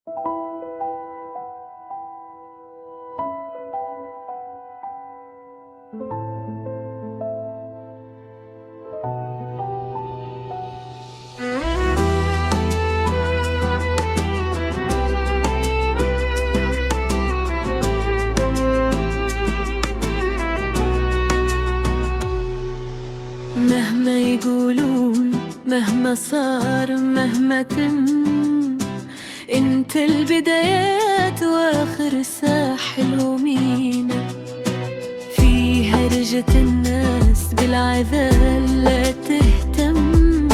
مهما يقولون، مهما صار، مهما تم، انت البدايات واخر ساحل ومينا. في هرجة الناس بالعذال لا تهتم،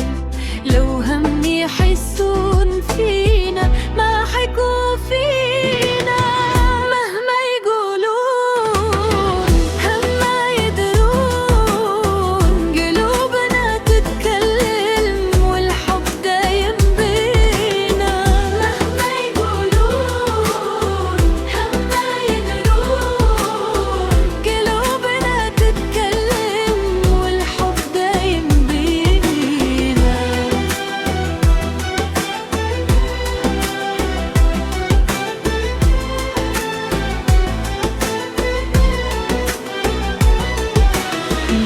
لو هم يحسون فينا ما حكوا فينا. مهما يقولون، هما يدرون، قلوبنا تتكلم والحب دايم بينا. مهما يقولون، هما يدرون، قلوبنا تتكلم والحب دايم بينا.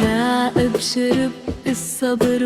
لا ابشر بالصبر